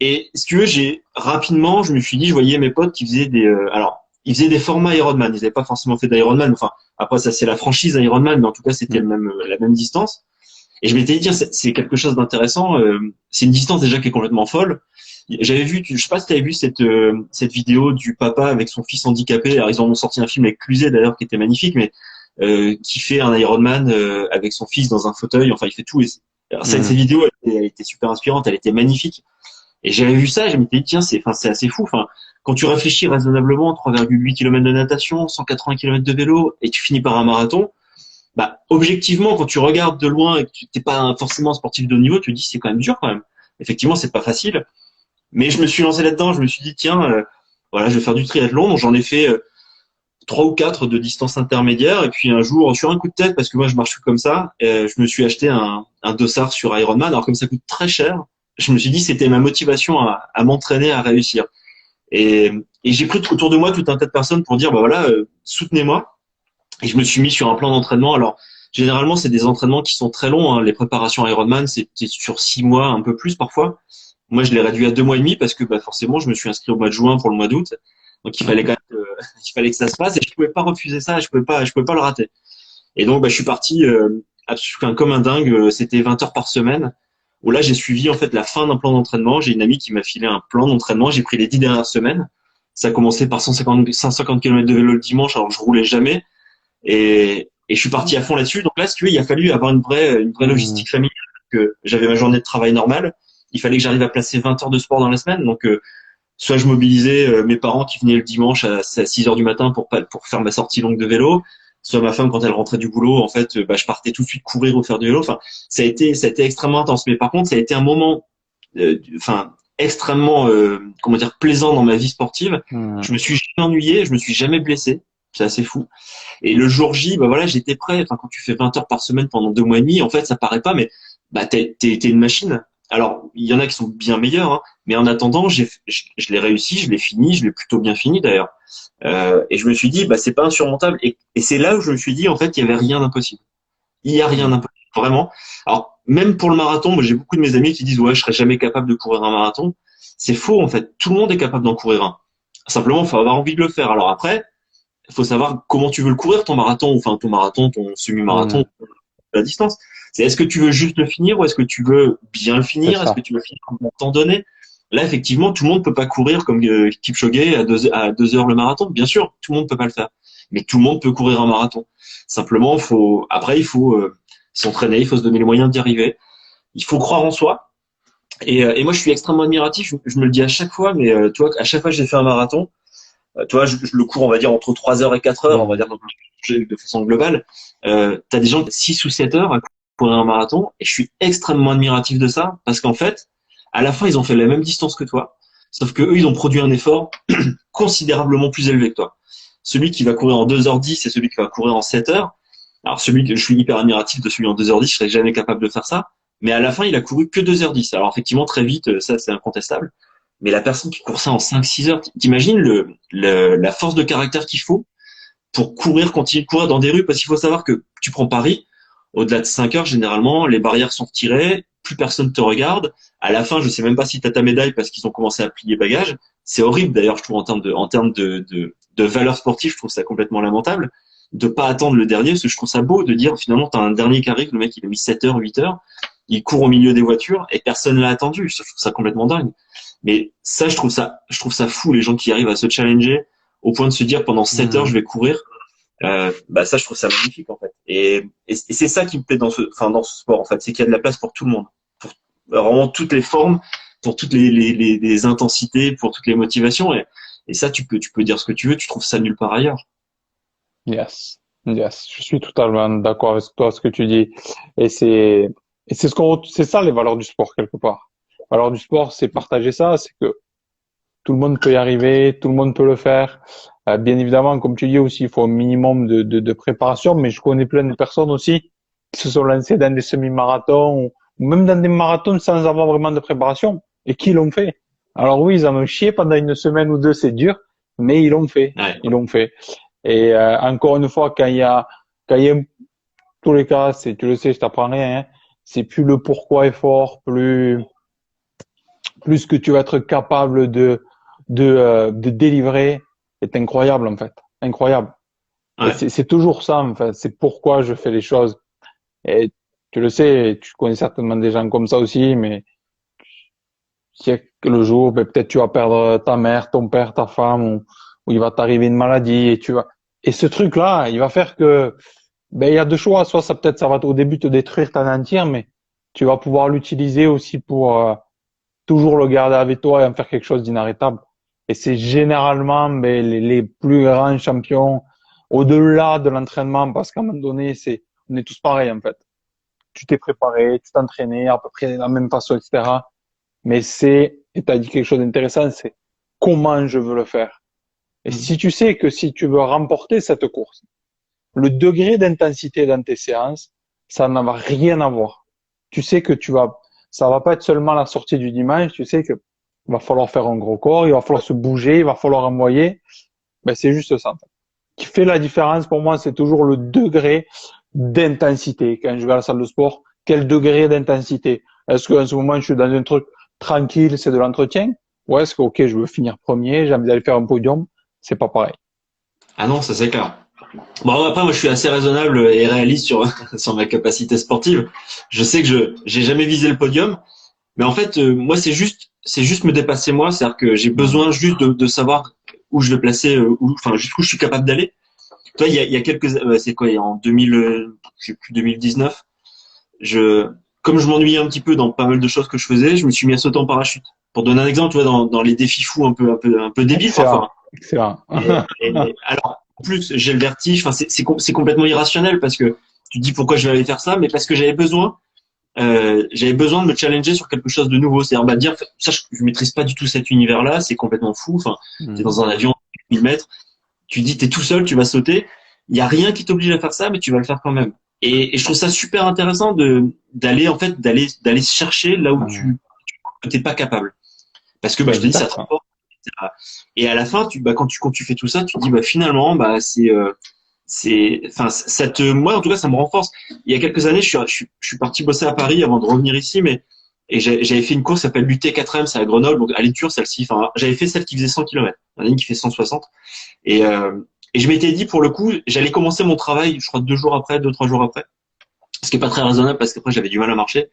Et si tu veux, je me suis dit, je voyais mes potes qui faisaient alors, ils faisaient des formats Ironman. Ils n'avaient pas forcément fait d'Ironman. Enfin, après, ça, c'est la franchise Ironman, mais en tout cas, c'était la même distance. Et je m'étais dit, tiens, c'est quelque chose d'intéressant. C'est une distance déjà qui est complètement folle. J'avais vu, je sais pas si tu avais vu cette vidéo du papa avec son fils handicapé. Alors, ils en ont sorti un film avec Cluzet d'ailleurs qui était magnifique, mais qui fait un Ironman avec son fils dans un fauteuil. Enfin, il fait tout. Alors, cette Mhm. vidéo, elle était super inspirante, elle était magnifique. Et j'avais vu ça, et je m'étais dit, tiens, c'est assez fou. Enfin, quand tu réfléchis raisonnablement, 3,8 km de natation, 180 km de vélo, et tu finis par un marathon, bah, objectivement, quand tu regardes de loin et que tu n'es pas forcément un sportif de haut niveau, tu te dis, c'est quand même dur quand même. Effectivement, c'est pas facile. Mais je me suis lancé là-dedans, je me suis dit, tiens, voilà, je vais faire du triathlon. Donc, j'en ai fait trois ou quatre de distance intermédiaire. Et puis un jour, sur un coup de tête, parce que moi je marche plus comme ça, je me suis acheté un dossard sur Ironman. Alors comme ça coûte très cher, je me suis dit c'était ma motivation à m'entraîner, à réussir. Et, et j'ai pris autour de moi tout un tas de personnes pour dire bah voilà, soutenez-moi. Et je me suis mis sur un plan d'entraînement. Alors généralement c'est des entraînements qui sont très longs, hein. Les préparations Ironman c'est sur 6 mois, un peu plus parfois. Moi je l'ai réduit à 2 mois et demi parce que bah, forcément je me suis inscrit au mois de juin pour le mois d'août. Donc il fallait quand même il fallait que ça se passe et je pouvais pas refuser ça, je pouvais pas le rater. Et donc bah, je suis parti comme un dingue, c'était 20 heures par semaine où là j'ai suivi en fait la fin d'un plan d'entraînement, j'ai une amie qui m'a filé un plan d'entraînement, j'ai pris les 10 dernières semaines. Ça a commencé par 150 km de vélo le dimanche, alors je roulais jamais et je suis parti à fond là-dessus. Donc là si tu veux, il a fallu avoir une vraie Mhm. logistique familiale que j'avais ma journée de travail normale, il fallait que j'arrive à placer 20 heures de sport dans la semaine. Donc soit je mobilisais mes parents qui venaient le dimanche à 6 heures du matin pour faire ma sortie longue de vélo, soit ma femme quand elle rentrait du boulot, en fait, bah, je partais tout de suite courir ou faire du vélo. Enfin, ça a été extrêmement intense. Mais par contre, ça a été un moment, extrêmement, comment dire, plaisant dans ma vie sportive. Mhm. Je me suis jamais ennuyé, je me suis jamais blessé. C'est assez fou. Et le jour J, bah voilà, j'étais prêt. Enfin, quand tu fais 20 heures par semaine pendant 2 mois et demi, en fait, ça paraît pas, mais bah t'es une machine. Alors, il y en a qui sont bien meilleurs, hein, mais en attendant, je l'ai réussi, je l'ai fini, je l'ai plutôt bien fini d'ailleurs. Et je me suis dit, bah c'est pas insurmontable. Et c'est là où je me suis dit, en fait, il y avait rien d'impossible. Il y a rien Mhm. d'impossible, vraiment. Alors, même pour le marathon, moi, j'ai beaucoup de mes amis qui disent, ouais, je serais jamais capable de courir un marathon. C'est faux, en fait. Tout le monde est capable d'en courir un. Simplement, il faut avoir envie de le faire. Alors après, il faut savoir comment tu veux le courir, ton marathon, enfin ton marathon, ton semi-marathon, Mhm. la distance. C'est est-ce que tu veux juste le finir ou est-ce que tu veux bien le C'est finir? Est-ce que ça. tu veux finir en temps donné? Là, effectivement, tout le monde peut pas courir comme Kipchoge à 2 heures le marathon. Bien sûr, tout le monde peut pas le faire. Mais tout le monde peut courir un marathon. Simplement, après, il faut s'entraîner, il faut se donner les moyens d'y arriver. Il faut croire en soi. Et moi, je suis extrêmement admiratif. Je me le dis à chaque fois, mais tu vois, à chaque fois que j'ai fait un marathon, tu vois, je le cours, on va dire, entre 3 heures et 4 heures, on va Mhm. dire, de façon globale. Tu as des gens de 6 ou 7 heures à courir un marathon, et je suis extrêmement admiratif de ça, parce qu'en fait, à la fin, ils ont fait la même distance que toi, sauf que eux, ils ont produit un effort considérablement plus élevé que toi. Celui qui va courir en 2h10 et celui qui va courir en 7 heures. Alors, celui que je suis hyper admiratif de celui en 2h10, je serais jamais capable de faire ça. Mais à la fin, il a couru que 2h10. Alors, effectivement, très vite, ça, c'est incontestable. Mais la personne qui court ça en 5-6 heures, t'imagines la force de caractère qu'il faut pour continuer de courir dans des rues, parce qu'il faut savoir que tu prends Paris, au-delà de 5 heures, généralement, les barrières sont retirées, plus personne te regarde. À la fin, je sais même pas si tu as ta médaille parce qu'ils ont commencé à plier bagages. C'est horrible, d'ailleurs, je trouve, en termes de valeur sportive, je trouve ça complètement lamentable. de pas attendre le dernier, parce que je trouve ça beau de dire finalement t'as un dernier qui arrive, le mec il a mis 7 heures, 8 heures, il court au milieu des voitures et personne l'a attendu. Je trouve ça complètement dingue. Mais ça, je trouve ça fou les gens qui arrivent à se challenger au point de se dire pendant 7 heures je vais courir. Bah ça, je trouve ça magnifique en fait. Et c'est ça qui me plaît dans ce sport en fait, c'est qu'il y a de la place pour tout le monde, pour vraiment toutes les formes, pour toutes les intensités, pour toutes les motivations. Et ça, tu peux dire ce que tu veux, tu trouves ça nulle part ailleurs. Yes, yes, je suis totalement d'accord avec toi, ce que tu dis. Et c'est ça les valeurs du sport quelque part. Les valeurs du sport, c'est partager ça, c'est que tout le monde peut y arriver, tout le monde peut le faire. Bien évidemment, comme tu dis aussi, il faut un minimum de préparation, mais je connais plein de personnes aussi qui se sont lancées dans des semi-marathons ou même dans des marathons sans avoir vraiment de préparation et qui l'ont fait. Alors oui, ils en ont chié pendant une semaine ou deux, c'est dur, mais ils l'ont fait. Ouais. Ils l'ont fait. Et encore une fois, tous les cas, tu le sais, je t'apprends rien, hein, c'est plus le pourquoi effort, plus que tu vas être capable de délivrer est incroyable en fait, incroyable. Et Ouais. c'est toujours ça en fait, c'est pourquoi je fais les choses. Et tu le sais, tu connais certainement des gens comme ça aussi, mais si le jour, ben, peut-être tu vas perdre ta mère, ton père, ta femme, ou il va t'arriver une maladie et ce truc-là, il va faire que, ben, il y a deux choix. Soit ça va au début te détruire, t'anéantir, mais tu vas pouvoir l'utiliser aussi pour toujours le garder avec toi et en faire quelque chose d'inarrêtable. Et c'est généralement ben, les plus grands champions au-delà de l'entraînement, parce qu'à un moment donné, on est tous pareils en fait. Tu t'es préparé, tu t'entraînais à peu près de la même façon, etc. Mais et tu as dit quelque chose d'intéressant, c'est comment je veux le faire. Et Mm. si tu sais que si tu veux remporter cette course, le degré d'intensité dans tes séances, ça n'a rien à voir. Tu sais que ça va pas être seulement la sortie du dimanche, tu sais que il va falloir faire un gros corps, il va falloir se bouger, il va falloir envoyer. Ben, c'est juste ça. Qui fait la différence pour moi, c'est toujours le degré d'intensité. Quand je vais à la salle de sport, quel degré d'intensité? Est-ce qu'en ce moment, je suis dans un truc tranquille, c'est de l'entretien? Ou est-ce que, ok, je veux finir premier, j'ai envie d'aller faire un podium? C'est pas pareil. Ah non, ça c'est clair. Bon, après, moi, je suis assez raisonnable et réaliste sur, sur ma capacité sportive. Je sais que j'ai jamais visé le podium, mais en fait, moi, c'est juste me dépasser moi. C'est-à-dire que j'ai besoin juste de savoir où je vais placer, enfin, jusqu'où je suis capable d'aller. Toi, il y a quelques, c'est quoi, en 2000, je sais plus, 2019, comme je m'ennuyais un petit peu dans pas mal de choses que je faisais, je me suis mis à sauter en parachute. Pour donner un exemple, tu vois, dans les défis fous un peu débiles Excellent. parfois. Excellent. Alors, en plus, j'ai le vertige. Enfin, c'est complètement irrationnel parce que tu te dis pourquoi je vais aller faire ça, mais parce que j'avais besoin de me challenger sur quelque chose de nouveau. C'est-à-dire, bah, dire, ça, je maîtrise pas du tout cet univers-là, c'est complètement fou. Enfin, t'es Mhm. dans un avion, 1000 mètres, tu te dis, t'es tout seul, tu vas sauter. Il y a rien qui t'oblige à faire ça, mais tu vas le faire quand même. Et je trouve ça super intéressant d'aller, en fait, d'aller chercher là où Mhm. tu t'es pas capable. Parce que, bah, je te dis, ça te Exact. rapporte. Et à la fin, quand tu fais tout ça, tu te dis, bah, finalement, bah, enfin, moi, en tout cas, ça me renforce. Il y a quelques années, je suis parti bosser à Paris avant de revenir ici, et j'avais fait une course qui s'appelle l'UT4M, c'est à Grenoble, donc elle est dure, celle-ci. Enfin, j'avais fait celle qui faisait 100 km. Il y en a une qui fait 160. Et, euh, et je m'étais dit, pour le coup, j'allais commencer mon travail, je crois, 2 jours après, 2, 3 jours après. Ce qui est pas très raisonnable parce qu'après, j'avais du mal à marcher.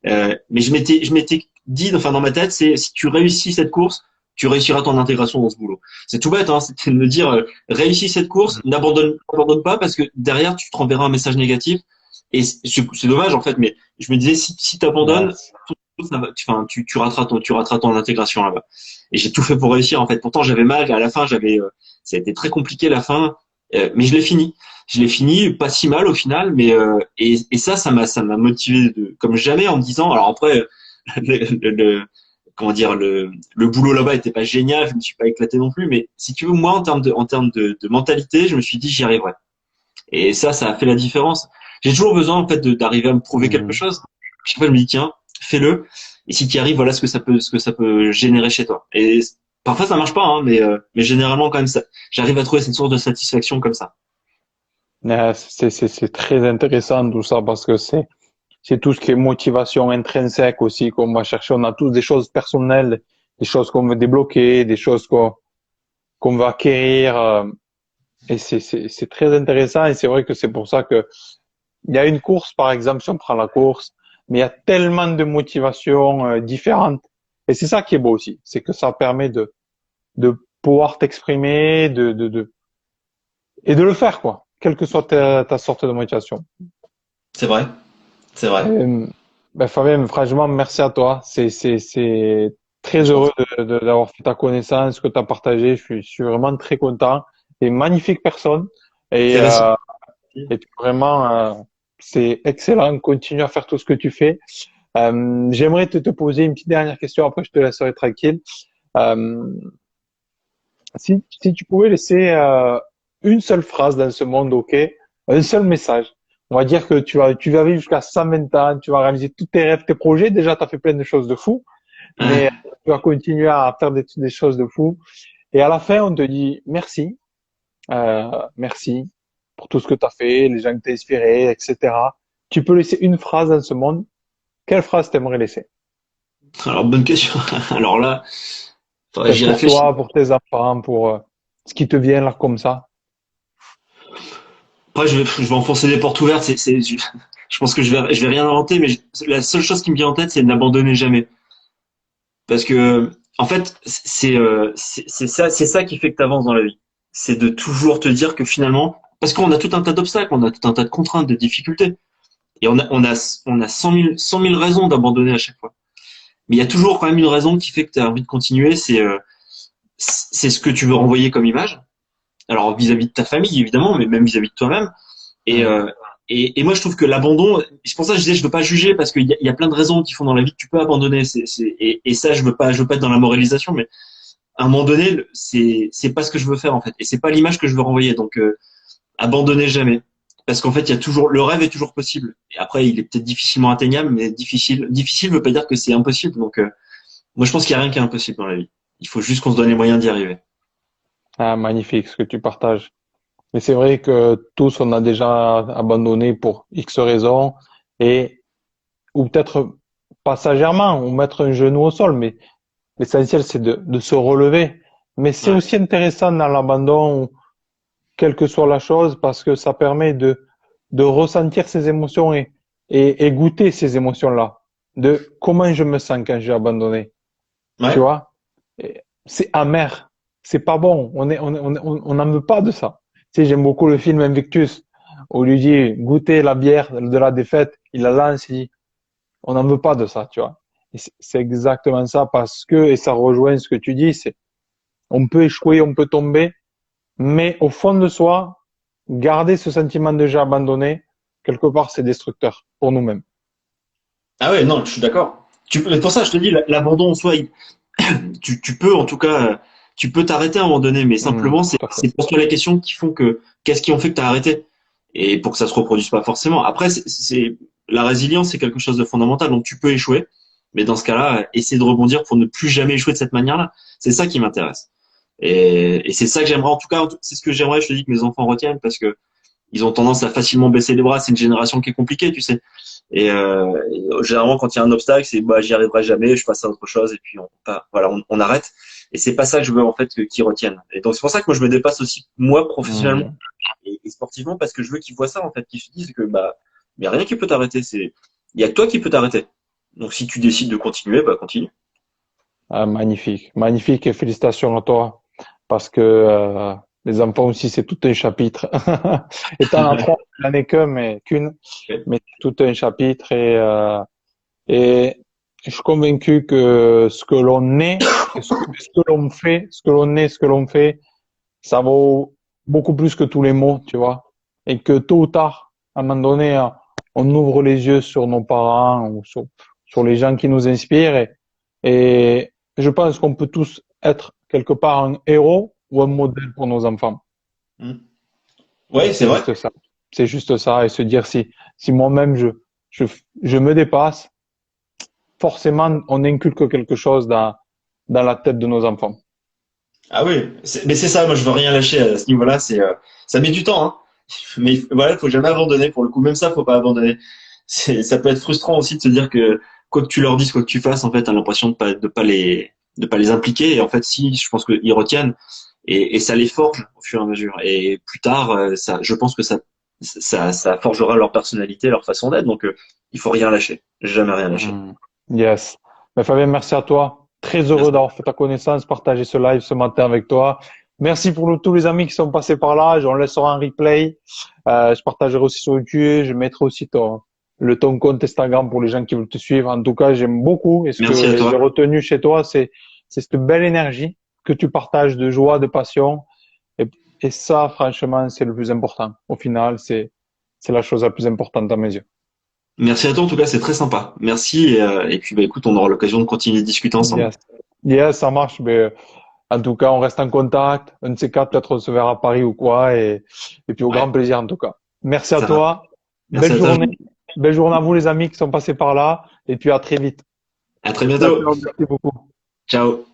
Mais je m'étais dit, enfin, dans ma tête, c'est si tu réussis cette course, tu réussiras ton intégration dans ce boulot. C'est tout bête, hein, c'était de me dire, réussis cette course, n'abandonne pas parce que derrière, tu te renverras un message négatif. Et c'est dommage, en fait, mais je me disais, si t'abandonnes, Yes. enfin, tu rateras ton intégration là-bas. Et j'ai tout fait pour réussir, en fait. Pourtant, j'avais mal, à la fin, ça a été très compliqué la fin, mais je l'ai fini. Je l'ai fini, pas si mal au final, mais et ça m'a motivé comme jamais en me disant. Alors après, comment dire, le boulot là-bas était pas génial, je me suis pas éclaté non plus, mais si tu veux, moi en termes de mentalité, je me suis dit j'y arriverai. Et ça a fait la différence. J'ai toujours besoin en fait d'arriver à me prouver quelque Mhm. chose. Chaque fois, je me dis tiens, fais-le. Et si tu y arrives, voilà ce que ça peut générer chez toi. Et parfois ça marche pas, hein, mais généralement quand même ça, j'arrive à trouver cette source de satisfaction comme ça. C'est très intéressant tout ça parce que c'est tout ce qui est motivation intrinsèque aussi qu'on va chercher. On a tous des choses personnelles, des choses qu'on veut débloquer, des choses qu'on veut acquérir. Et c'est très intéressant et c'est vrai que c'est pour ça que il y a une course, par exemple, si on prend la course, mais il y a tellement de motivations différentes. Et c'est ça qui est beau aussi, c'est que ça permet de pouvoir t'exprimer, et de le faire, quoi, quelle que soit ta sorte de motivation. C'est vrai, c'est vrai. Euh, ben Fabien, franchement, merci à toi. C'est très Je t'en heureux prie. d'avoir fait ta connaissance, que tu as partagé. Je suis vraiment très content. T'es une magnifique personne. Et, C'est euh, réciproque. et puis vraiment, c'est excellent. Continue à faire tout ce que tu fais. J'aimerais te poser une petite dernière question. Après, je te laisserai tranquille. Euh, si tu pouvais laisser une seule phrase dans ce monde, ok, un seul message. On va dire que tu vas vivre jusqu'à 120 ans, tu vas réaliser tous tes rêves, tes projets. Déjà, tu as fait plein de choses de fou, mais Ah. tu vas continuer à faire des choses de fou. Et à la fin, on te dit merci, merci pour tout ce que tu as fait, les gens que tu as inspirés, etc. Tu peux laisser une phrase dans ce monde. Quelle phrase t'aimerais laisser? Alors, bonne question. Alors là, faudrait que Peut-être j'y pour réfléchisse. toi, pour tes enfants, pour ce qui te vient là comme ça. Après, je vais enfoncer des portes ouvertes. Je pense que je vais rien inventer, mais la seule chose qui me vient en tête, c'est de n'abandonner jamais. Parce que, en fait, c'est ça qui fait que tu avances dans la vie. C'est de toujours te dire que finalement, parce qu'on a tout un tas d'obstacles, on a tout un tas de contraintes, de difficultés. Et on a 100 000 raisons d'abandonner à chaque fois. Mais il y a toujours quand même une raison qui fait que tu as envie de continuer, c'est ce que tu veux renvoyer comme image. Alors vis-à-vis de ta famille, évidemment, mais même vis-à-vis de toi-même. Et, Mhm. euh, et moi, je trouve que l'abandon, c'est pour ça que je disais, je veux pas juger parce qu'il y a plein de raisons qui font dans la vie que tu peux abandonner. Et ça, je veux pas être dans la moralisation, mais à un moment donné, c'est pas ce que je veux faire en fait, et c'est pas l'image que je veux renvoyer. Donc, abandonner jamais, parce qu'en fait, il y a toujours, le rêve est toujours possible. Et après, il est peut-être difficilement atteignable, mais difficile veut pas dire que c'est impossible. Donc, moi, je pense qu'il y a rien qui est impossible dans la vie. Il faut juste qu'on se donne les moyens d'y arriver. Ah, magnifique ce que tu partages. Mais c'est vrai que tous, on a déjà abandonné pour X raisons et, ou peut-être passagèrement, ou mettre un genou au sol, mais l'essentiel, c'est de se relever. Mais c'est Ouais. aussi intéressant dans l'abandon, quelle que soit la chose, parce que ça permet de ressentir ses émotions et goûter ces émotions-là. De comment je me sens quand j'ai abandonné. Tu Ouais. vois? C'est amer. C'est pas bon. On n'en veut pas de ça. Tu sais, j'aime beaucoup le film Invictus, où il lui dit, goûtez la bière de la défaite. Il la lance, il dit, on n'en veut pas de ça, tu vois. Et c'est exactement ça parce que, et ça rejoint ce que tu dis, c'est, on peut échouer, on peut tomber, mais au fond de soi, garder ce sentiment de j'ai abandonné, quelque part, c'est destructeur pour nous-mêmes. Ah ouais, non, je suis d'accord. Pour ça, je te dis, l'abandon en soi, tu peux en tout cas, tu peux t'arrêter à un moment donné, mais simplement, Tout à fait. c'est pour toi les questions qui font que, qu'est-ce qui ont fait que tu as arrêté? Et pour que ça se reproduise pas forcément. Après, la résilience, c'est quelque chose de fondamental. Donc, tu peux échouer, mais dans ce cas-là, essayer de rebondir pour ne plus jamais échouer de cette manière-là. C'est ça qui m'intéresse. Et c'est ça que j'aimerais, en tout cas, c'est ce que j'aimerais, je te dis, que mes enfants retiennent, parce que ils ont tendance à facilement baisser les bras. C'est une génération qui est compliquée, tu sais. Et généralement, quand il y a un obstacle, c'est bah j'y arriverai jamais, je passe à autre chose et puis voilà, on arrête. Et c'est pas ça que je veux en fait qu'ils retiennent. Et donc c'est pour ça que moi je me dépasse aussi moi professionnellement Mmh. et sportivement parce que je veux qu'ils voient ça en fait, qu'ils se disent que bah il y a rien qui peut t'arrêter. Il y a que toi qui peut t'arrêter. Donc si tu décides de continuer, bah continue. Ah, magnifique, magnifique et félicitations à toi parce que les enfants aussi c'est tout un chapitre. Et t'en as trois, il n'en est qu'un mais qu'une, mais c'est tout un chapitre et je suis convaincu que ce que l'on est, et ce que l'on fait, ce que l'on est, ce que l'on fait, ça vaut beaucoup plus que tous les mots, tu vois. Et que tôt ou tard, à un moment donné, on ouvre les yeux sur nos parents ou sur les gens qui nous inspirent. Et je pense qu'on peut tous être quelque part un héros ou un modèle pour nos enfants. Mm. Et Ouais, c'est c'est vrai. juste ça. C'est juste ça. Et se dire si moi-même je, je me dépasse, forcément, on inculque quelque chose dans la tête de nos enfants. Ah oui, mais c'est ça, moi je veux rien lâcher à ce niveau-là, ça met du temps, hein. Mais voilà, faut jamais abandonner pour le coup, même ça, faut pas abandonner. Ça peut être frustrant aussi de se dire que quoi que tu leur dises, quoi que tu fasses, en fait, t'as l'impression de pas les impliquer. Et en fait, si, je pense qu'ils retiennent. et ça les forge au fur et à mesure. Et plus tard, je pense que ça forgera leur personnalité, leur façon d'être. Donc, il faut rien lâcher, jamais rien lâcher. Yes. Mais Fabien, merci à toi. Très heureux Merci. d'avoir fait ta connaissance, partager ce live ce matin avec toi. Merci pour tous les amis qui sont passés par là. On laissera un replay. Je partagerai aussi sur YouTube. Je mettrai aussi ton compte Instagram pour les gens qui veulent te suivre. En tout cas, j'aime beaucoup. Et ce Merci à que j'ai toi. retenu chez toi, c'est cette belle énergie que tu partages de joie, de passion. Et, et ça, franchement, c'est le plus important. Au final, c'est la chose la plus importante à mes yeux. Merci à toi, en tout cas, c'est très sympa. Merci, et puis, bah, écoute, on aura l'occasion de continuer de discuter ensemble. Yes. Yes, ça marche. Mais en tout cas, on reste en contact. Un de ces quatre, peut-être on se verra à Paris ou quoi. Et puis au Ouais, grand plaisir en tout cas. Merci à ça va. toi. Merci Belle à toi. journée. Belle journée à vous les amis qui sont passés par là. Et puis à très vite. À très Ciao, bientôt. ciao. Merci beaucoup. Ciao.